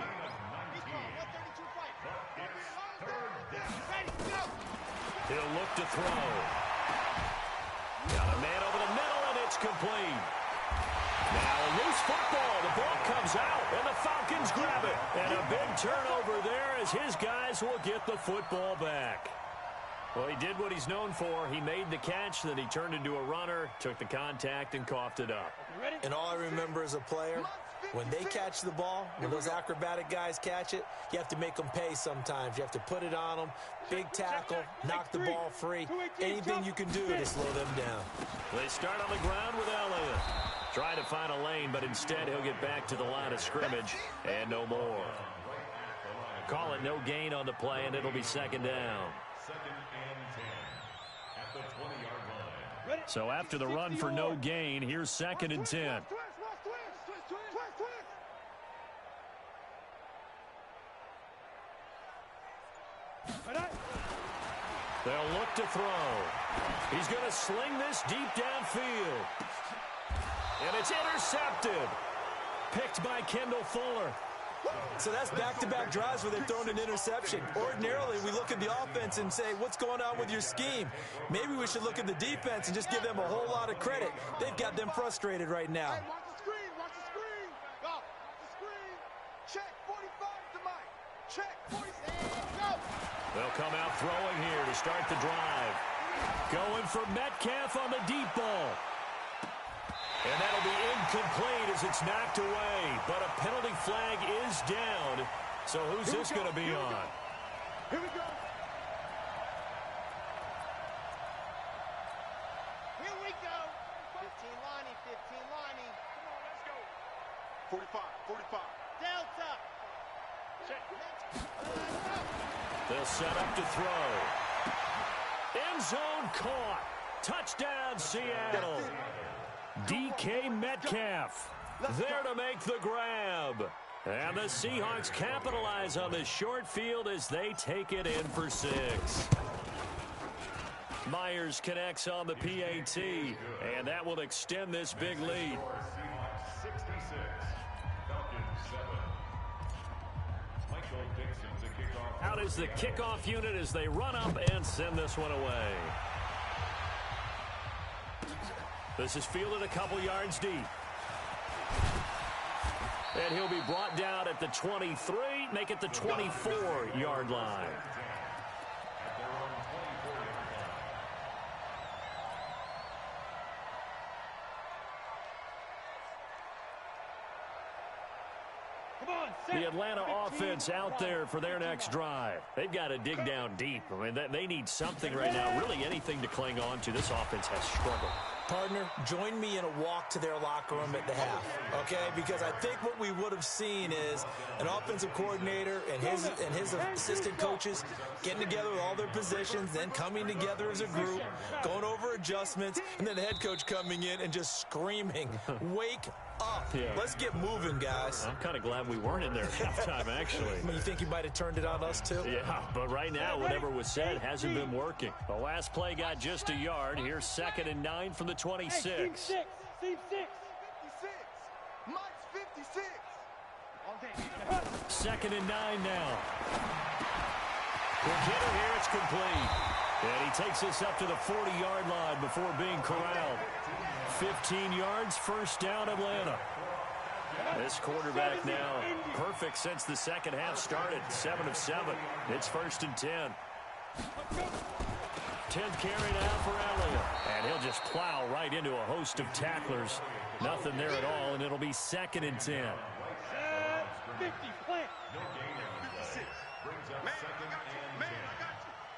Speaker 1: He'll look to throw. Got a man over the middle, and it's complete. Now a loose football. The ball comes out, and the Falcons grab it. And a big turnover there as his guys will get the football back. Well, he did what he's known for. He made the catch, then he turned into a runner, took the contact, and coughed it up.
Speaker 3: And all I remember as a player, when they catch the ball, when those acrobatic guys catch it, you have to make them pay sometimes. You have to put it on them, big tackle, knock the ball free. Anything you can do to slow them down.
Speaker 1: They start on the ground with Elliott. Trying to find a lane, but instead he'll get back to the line of scrimmage, and no more. Call it no gain on the play, and it'll be second down.
Speaker 4: Second and 10 at the 20-yard line.
Speaker 1: So after the run for no gain, here's second and 10. They'll look to throw. He's going to sling this deep downfield. And it's intercepted. Picked by Kendall Fuller.
Speaker 3: So that's back-to-back drives where they've thrown an interception. Ordinarily, we look at the offense and say, what's going on with your scheme? Maybe we should look at the defense and just give them a whole lot of credit. They've got them frustrated right now.
Speaker 2: Hey, watch the screen, watch the screen. Go, watch the screen. Check 45 to Mike. Check 46. Go.
Speaker 1: They'll come out throwing here to start the drive. Going for Metcalf on the deep ball. And that'll be incomplete as it's knocked away. But a penalty flag is down. So who's this going to be on?
Speaker 2: Here we go. Here we go. 15 Lonnie, 15 Lonnie. Come on, let's go. 45, 45. Delta. Check.
Speaker 1: They'll set up to throw. End zone caught. Touchdown, Seattle. DK Metcalf there to make the grab. And the Seahawks capitalize on this short field as they take it in for 6. Myers connects on the PAT, and that will extend this big lead.
Speaker 4: Seahawks 66, Falcons 7. Michael Dixon to kick off.
Speaker 1: Out is the kickoff unit as they run up and send this one away. This is fielded a couple yards deep. And he'll be brought down at the 23, make it the 24-yard line. The Atlanta offense out there for their next drive. They've got to dig down deep. I mean, they need something right now, really anything to cling on to. This offense has struggled.
Speaker 3: Partner, join me in a walk to their locker room at the half, okay? Because I think what we would have seen is an offensive coordinator and his assistant coaches getting together with all their positions, then coming together as a group, going over adjustments, and then the head coach coming in and just screaming, wake up.
Speaker 1: Yeah.
Speaker 3: Let's get moving, guys.
Speaker 1: I'm kind of glad we weren't in there at halftime, actually.
Speaker 3: I mean, you think you might have turned it on us, too?
Speaker 1: Yeah, but right now, whatever was said hasn't been working. The last play got just a yard. Here's 2nd and 9 from the 26.
Speaker 2: Hey, team 6. Team 6. 56. Mike's 56. All day.
Speaker 1: 2nd and 9 now. Quick hitter here. It's complete. And he takes this up to the 40-yard line before being corralled. 15 yards, first down, Atlanta. This quarterback now perfect since the second half started. 7 of 7. It's 1st and 10. 10th carry now for Elliott. And he'll just plow right into a host of tacklers. Nothing there at all, and it'll be 2nd and 10.
Speaker 2: 50, plant.
Speaker 4: No gain on the play. Brings up second and 10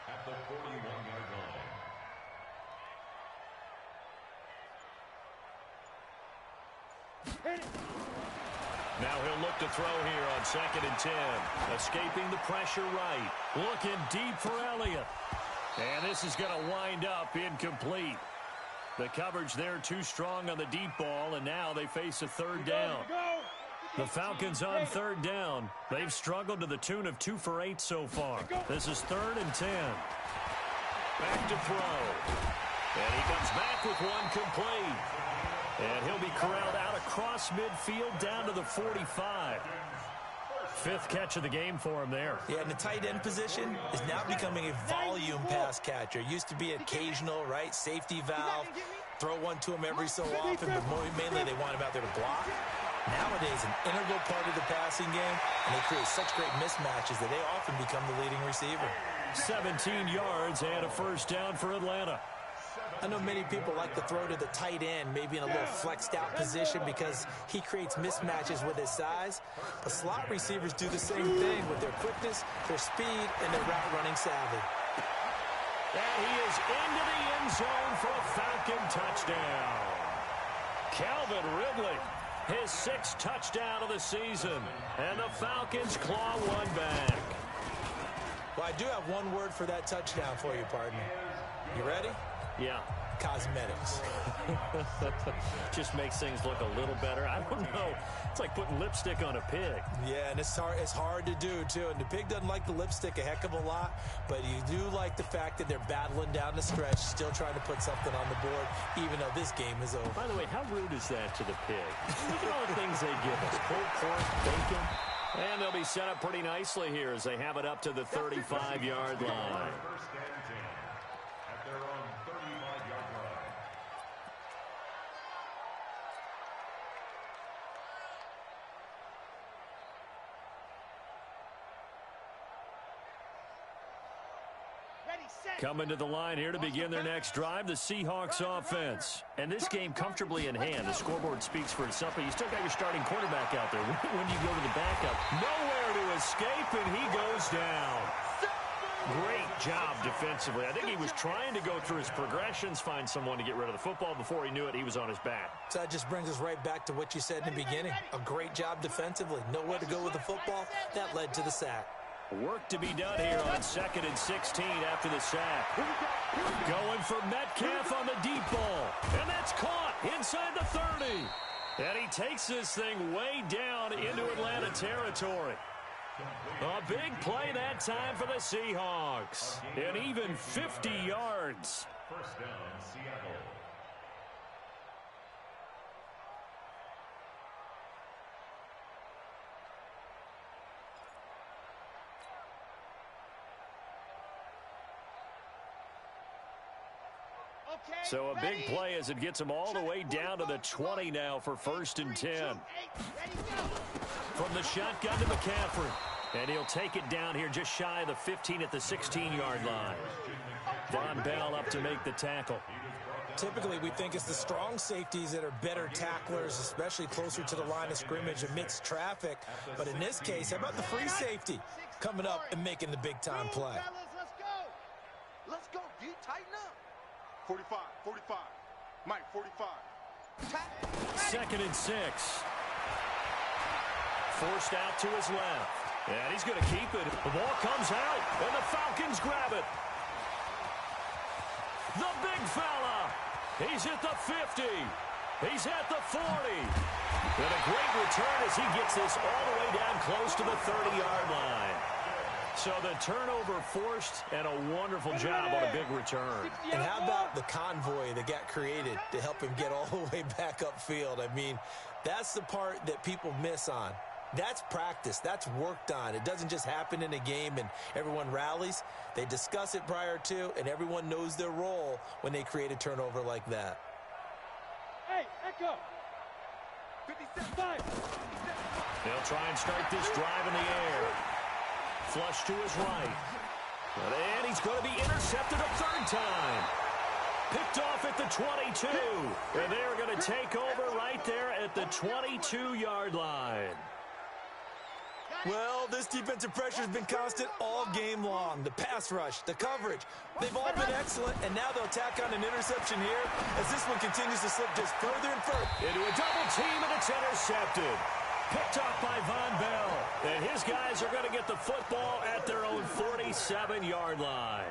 Speaker 4: at the 41-yard line.
Speaker 1: Now he'll look to throw here on 2nd and 10. Escaping the pressure right. Looking deep for Elliott. And this is going to wind up incomplete. The coverage there too strong on the deep ball, and now they face a 3rd down. The Falcons on 3rd down. They've struggled to the tune of 2 for 8 so far. This is 3rd and 10. Back to throw. And he comes back with one complete. And he'll be corralled out across midfield down to the 45. 5th catch of the game for him there.
Speaker 3: Yeah, and the tight end position is now becoming a volume pass catcher. Used to be occasional, right? Safety valve. Throw one to him every so often, but mainly they want him out there to block. Nowadays, an integral part of the passing game, and they create such great mismatches that they often become the leading receiver.
Speaker 1: 17 yards and a 1st down for Atlanta.
Speaker 3: I know many people like to throw to the tight end, maybe in a little flexed out position because he creates mismatches with his size. But slot receivers do the same thing with their quickness, their speed, and their route running savvy.
Speaker 1: And he is into the end zone for a Falcon touchdown. Calvin Ridley, his 6th touchdown of the season. And the Falcons claw one back.
Speaker 3: Well, I do have one word for that touchdown for you, partner. You ready?
Speaker 1: Yeah.
Speaker 3: Cosmetics.
Speaker 1: Just makes things look a little better. I don't know. It's like putting lipstick on a pig.
Speaker 3: Yeah, and it's hard to do, too. And the pig doesn't like the lipstick a heck of a lot, but you do like the fact that they're battling down the stretch, still trying to put something on the board, even though this game is over.
Speaker 1: By the way, how rude is that to the pig? Look at all the things they give us. Pulled pork, bacon. And they'll be set up pretty nicely here as they have it up to the 35-yard line. Coming to the line here to begin their next drive, the Seahawks offense. And this game comfortably in hand. The scoreboard speaks for itself, but you still got your starting quarterback out there. When you go to the backup, nowhere to escape, and he goes down. Great job defensively. I think he was trying to go through his progressions, find someone to get rid of the football. Before he knew it, he was on his back.
Speaker 3: So that just brings us right back to what you said in the beginning. A great job defensively. Nowhere to go with the football. That led to the sack.
Speaker 1: Work to be done here on 2nd and 16 after the sack. Going for Metcalf on the deep ball. And that's caught inside the 30. And he takes this thing way down into Atlanta territory. A big play that time for the Seahawks. And even 50 yards.
Speaker 4: 1st down, Seattle.
Speaker 1: So a big play as it gets him all the way down to the 20 now for 1st and 10. From the shotgun to McCaffrey. And he'll take it down here just shy of the 15 at the 16-yard line. Von Bell up to make the tackle.
Speaker 3: Typically, we think it's the strong safeties that are better tacklers, especially closer to the line of scrimmage amidst traffic. But in this case, how about the free safety coming up and making the big-time play?
Speaker 2: Let's go, D. Tighten up. 45, 45. Mike, 45.
Speaker 1: 2nd and 6. Forced out to his left. And he's going to keep it. The ball comes out, and the Falcons grab it. The big fella. He's at the 50. He's at the 40. And a great return as he gets this all the way down close to the 30-yard line. So the turnover forced, and a wonderful job on a big return.
Speaker 3: And how about the convoy that got created to help him get all the way back upfield? I mean, that's the part that people miss on. That's practice. That's worked on. It doesn't just happen in a game and everyone rallies. They discuss it prior to, and everyone knows their role when they create a turnover like that.
Speaker 2: Hey, Echo. 57.
Speaker 1: They'll try and start this drive in the air. Flush to his right. And he's going to be intercepted a 3rd time. Picked off at the 22. And they're going to take over right there at the 22-yard line.
Speaker 3: Well, this defensive pressure has been constant all game long. The pass rush, the coverage, they've all been excellent, and now they'll tack on an interception here as this one continues to slip just further and further.
Speaker 1: Into a double team, and it's intercepted. Picked off by Von Bell. And his guys are going to get the football at their own 47-yard line.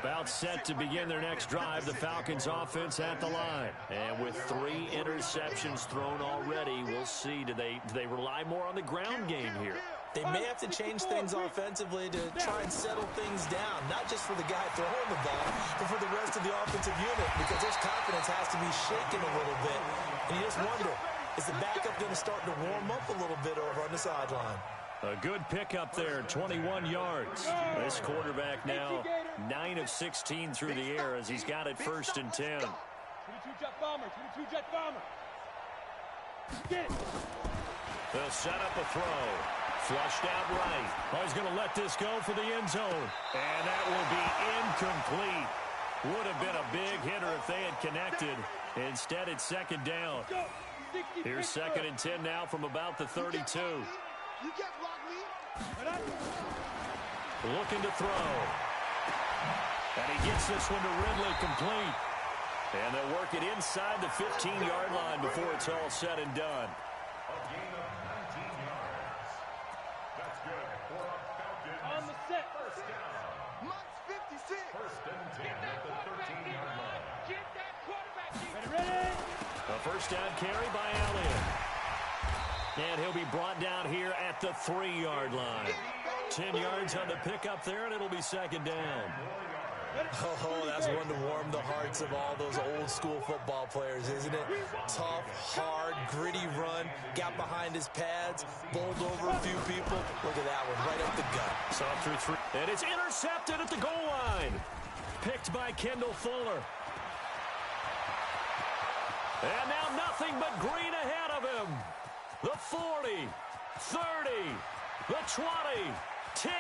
Speaker 1: About set to begin their next drive, the Falcons offense at the line. And with 3 interceptions thrown already, we'll see, do they rely more on the ground game here?
Speaker 3: They may have to change things offensively to try and settle things down, not just for the guy throwing the ball, but for the rest of the offensive unit, because their confidence has to be shaken a little bit. And you just wonder, is the backup going to start to warm up a little bit over on the sideline?
Speaker 1: A good pickup there, 21 yards. This quarterback now 9 of 16 through the air as he's got it 1st and 10.
Speaker 2: 22-jet bomber, 22-jet bomber. Get it.
Speaker 1: They'll set up a throw. Flushed out right. Oh, he's going to let this go for the end zone. And that will be incomplete. Would have been a big hitter if they had connected. Instead, it's 2nd down. Here's 2nd and 10 now from about the 32.
Speaker 2: You get block me.
Speaker 1: Looking to throw. And he gets this one to Ridley complete. And they'll work it inside the 15-yard line before it's all said and done.
Speaker 4: A gain of 19 yards. That's good for a Falcons.
Speaker 2: On the set.
Speaker 4: 1st down.
Speaker 2: Mike's 56.
Speaker 4: 1st and 10 at the 13-yard line.
Speaker 2: Get that quarterback. Ready?
Speaker 1: A 1st down carry by Elliott. And he'll be brought down here at the 3-yard line. 10 yards on the pickup there, and it'll be 2nd down.
Speaker 3: Oh, that's one to warm the hearts of all those old-school football players, isn't it? Tough, hard, gritty run, got behind his pads, bowled over a few people. Look at that one, right up the gut.
Speaker 1: Saw through 3. And it's intercepted at the goal line. Picked by Kendall Fuller. And now nothing but green ahead of him. The 40, 30, the 20, 10,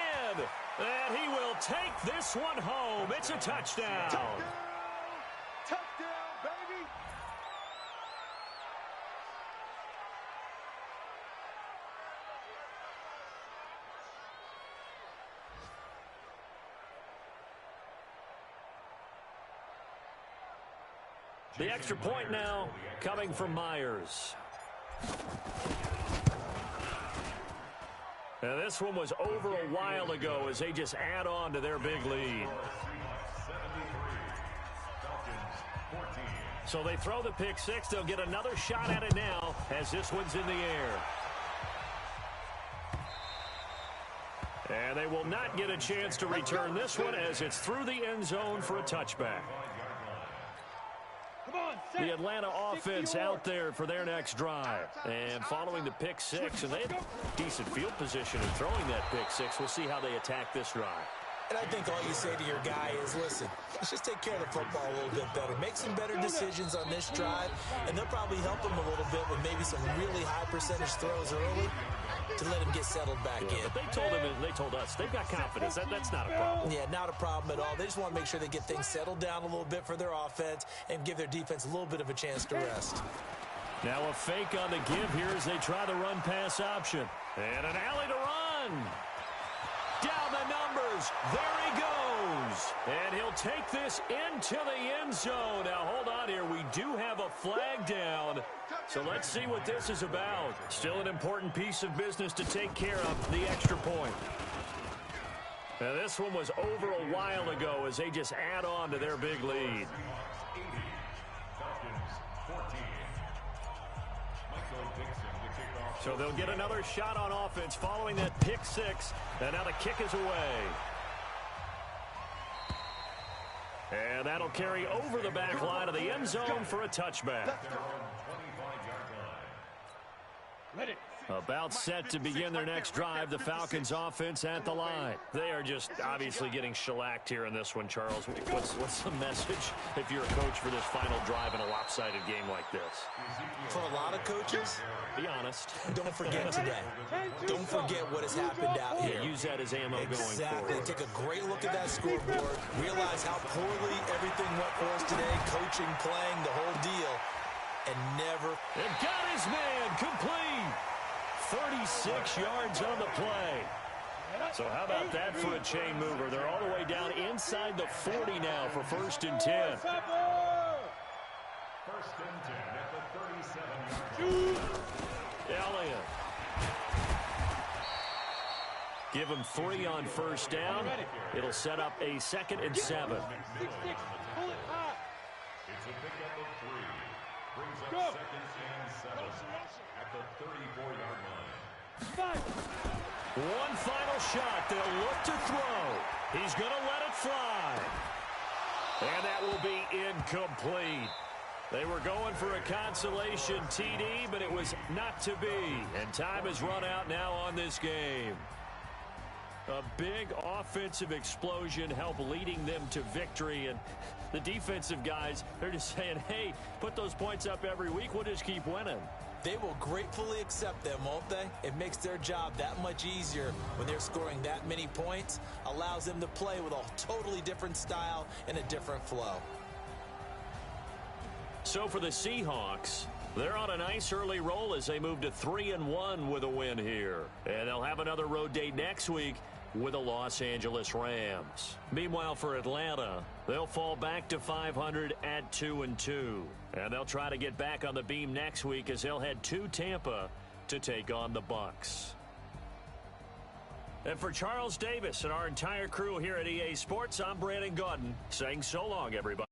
Speaker 1: and he will take this one home. It's a touchdown.
Speaker 2: Touchdown, baby.
Speaker 1: The extra point now coming from Myers. Now this one was over a while ago as they just add on to their big lead. So they throw the pick 6. They'll get another shot at it now as this one's in the air. And they will not get a chance to return this one as it's through the end zone for a touchback. The Atlanta offense out there for their next drive. And following the pick 6, and they have decent field position in throwing that pick 6. We'll see how they attack this drive.
Speaker 3: And I think all you say to your guy is, listen, let's just take care of the football a little bit better. Make some better decisions on this drive, and they'll probably help him a little bit with maybe some really high percentage throws early to let him get settled back in.
Speaker 1: But they told us they've got confidence. That's not a problem.
Speaker 3: Yeah, not a problem at all. They just want to make sure they get things settled down a little bit for their offense and give their defense a little bit of a chance to rest.
Speaker 1: Now a fake on the give here as they try the run-pass option. And an alley to run. Down the numbers. There he goes. And he'll take this into the end zone. Now, hold on here. We do have a flag down. So let's see what this is about. Still an important piece of business to take care of, the extra point. Now, this one was over a while ago as they just add on to their big lead. So they'll get another shot on offense following that pick 6. And now the kick is away. And that'll carry over the back line of the end zone for a touchback. About set to begin their next drive, the Falcons offense at the line. They are just obviously getting shellacked here in this one, Charles. What's the message if you're a coach for this final drive in a lopsided game like this?
Speaker 3: For a lot of coaches,
Speaker 1: be honest.
Speaker 3: Don't forget today. Don't forget what has happened out here.
Speaker 1: Use that as ammo going forward.
Speaker 3: Take a great look at that scoreboard. Realize how poorly everything went for us today. Coaching, playing, the whole deal. And never.
Speaker 1: And got his man complete. 36 yards on the play. So how about that for a chain mover? They're all the way down inside the 40 now for 1st and 10.
Speaker 4: 1st and 10 at the 37-yard line.
Speaker 1: Give him 3 on first down. It'll set up a 2nd and 7.
Speaker 2: 6-6. Pull it high.
Speaker 4: It's a pickup of 3. Brings up 2nd and 7 at the 34-yard line.
Speaker 1: One final shot. They'll look to throw. He's going to let it fly. And that will be incomplete. They were going for a consolation TD, but it was not to be. And time has run out now on this game. A big offensive explosion helped leading them to victory. And the defensive guys, they're just saying, hey, put those points up every week. We'll just keep winning.
Speaker 3: They will gratefully accept them, won't they? It makes their job that much easier when they're scoring that many points. Allows them to play with a totally different style and a different flow.
Speaker 1: So for the Seahawks, they're on a nice early roll as they move to 3-1 with a win here. And they'll have another road date next week with the Los Angeles Rams. Meanwhile, for Atlanta, they'll fall back to 500 at 2-2. And they'll try to get back on the beam next week as they'll head to Tampa to take on the Bucs. And for Charles Davis and our entire crew here at EA Sports, I'm Brandon Gaudin saying so long, everybody.